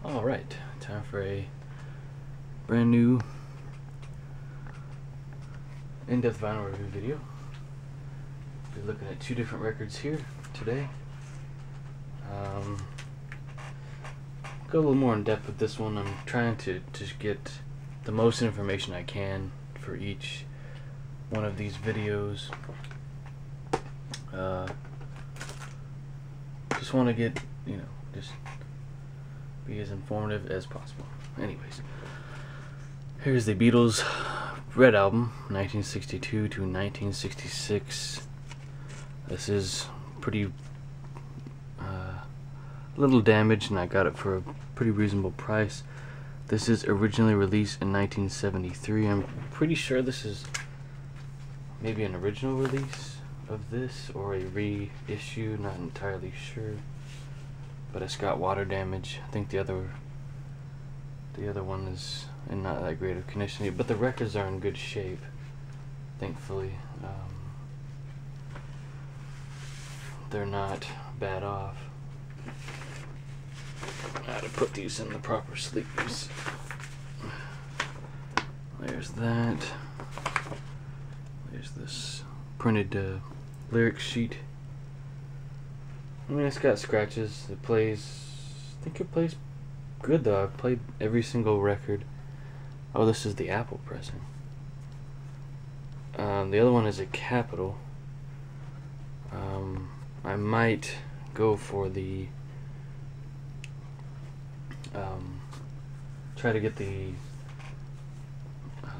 Alright, time for a brand new in-depth vinyl review video. We're looking at two different records here today. Go a little more in depth with this one. I'm trying to just get the most information I can for each one of these videos. Just want to get, just be as informative as possible. Anyways, here's the Beatles Red Album, 1962 to 1966. This is pretty little damaged, and I got it for a pretty reasonable price. This is originally released in 1973. I'm pretty sure this is maybe an original release of this or a reissue, not entirely sure, but it's got water damage. I think the other one is in not that great of condition, but the records are in good shape, thankfully. They're not bad off. I had to put these in the proper sleeves. There's that. There's this printed lyric sheet. I mean, it's got scratches. It plays, I think it plays good though. I've played every single record. Oh, this is the Apple pressing. The other one is a Capitol. I might go for the try to get the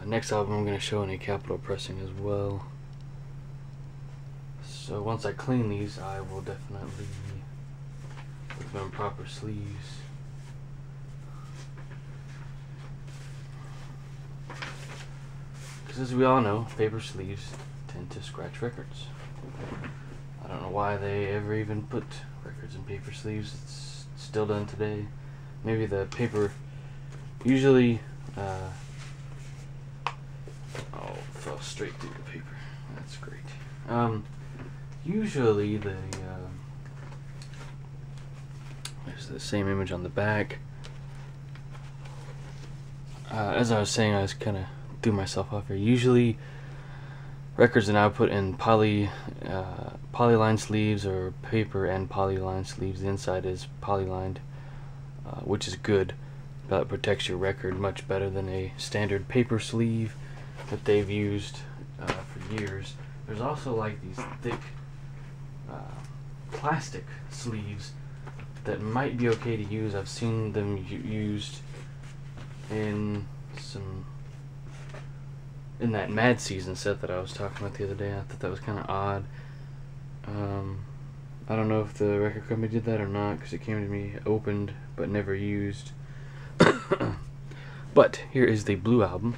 next album I'm going to show in a Capitol pressing as well. So once I clean these, I will definitely put them in proper sleeves. Because as we all know, paper sleeves tend to scratch records. I don't know why they ever even put records in paper sleeves. It's still done today. Maybe the paper usually oh, fell straight through the paper. That's great. Usually there's the same image on the back. As I was saying, I was kind of threw myself off here. Usually records that I put in polyline sleeves or paper and polyline sleeves. The inside is polylined, which is good. That protects your record much better than a standard paper sleeve that they've used for years. There's also like these thick plastic sleeves that might be okay to use. I've seen them used in that Mad Season set that I was talking about the other day. I thought that was kind of odd. I don't know if the record company did that or not, because it came to me opened but never used. But here is the Blue Album,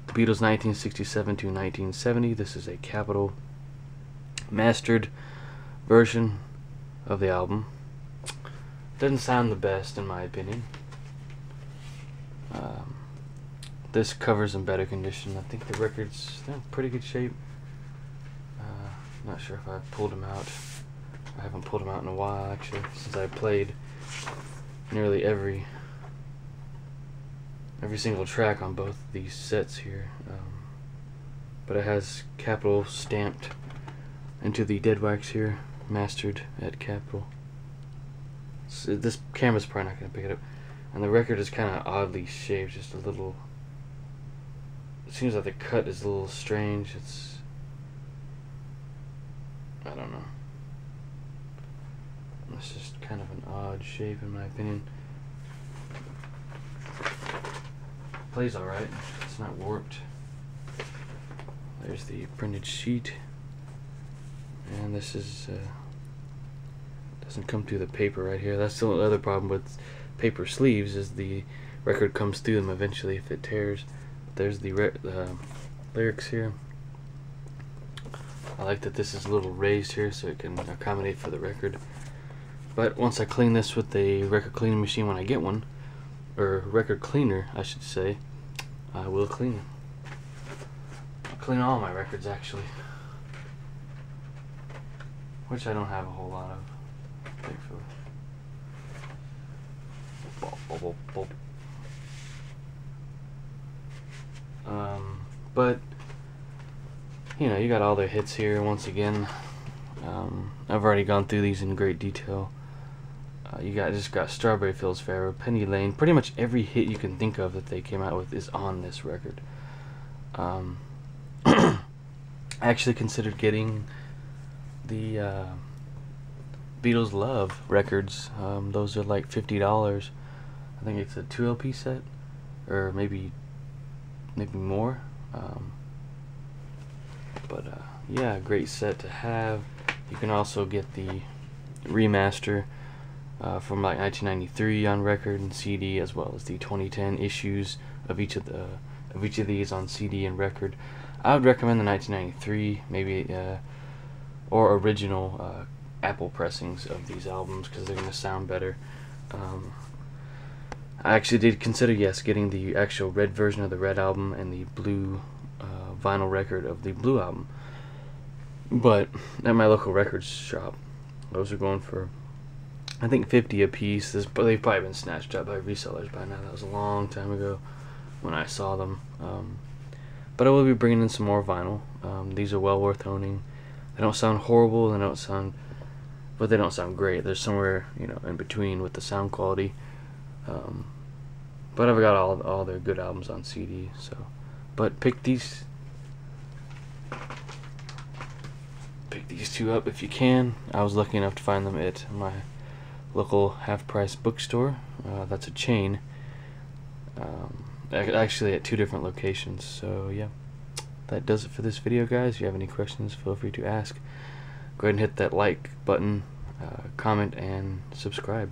the Beatles 1967 to 1970. This is a Capitol mastered version of the album. Doesn't sound the best in my opinion. This cover's in better condition. I think the record's in pretty good shape. Not sure if I've pulled them out. I haven't pulled them out in a while, actually, since I played nearly every single track on both of these sets here. But it has Capitol stamped into the dead wax here, mastered at Capitol. So this camera's probably not going to pick it up. And the record is kind of oddly shaped, just a little. It seems like the cut is a little strange. I don't know. It's just kind of an odd shape in my opinion. Plays alright. It's not warped. There's the printed sheet. And this is doesn't come through the paper right here. That's the other problem with paper sleeves, is the record comes through them eventually if it tears. There's the lyrics here. I like that this is a little raised here so it can accommodate for the record. But once I clean this with a record cleaning machine, when I get one, or record cleaner I should say, I will clean them. I'll clean all my records actually, which I don't have a whole lot of, thankfully. But you know, you got all their hits here once again. I've already gone through these in great detail. You just got Strawberry Fields Forever, Penny Lane. Pretty much every hit you can think of that they came out with is on this record. I actually considered getting the Beatles Love records. Those are like $50. I think it's a 2 LP set, or maybe more. Yeah, great set to have. You can also get the remaster from like 1993 on record and CD, as well as the 2010 issues of each of these on CD and record. I would recommend the 1993, maybe or original Apple pressings of these albums, because they're going to sound better. I actually did consider, yes, getting the actual red version of the Red album and the blue vinyl record of the Blue album. But at my local record shop, those are going for, I think, $50 a piece. But they've probably been snatched up by resellers by now. That was a long time ago when I saw them. But I will be bringing in some more vinyl. These are well worth owning. They don't sound horrible. They don't sound great. They're somewhere, you know, in between with the sound quality. But I've got all their good albums on CD. So, but pick these two up if you can. I was lucky enough to find them at my local half-price bookstore. That's a chain. Actually at 2 different locations. So yeah, that does it for this video, guys. If you have any questions, feel free to ask. Go ahead and hit that like button, comment, and subscribe.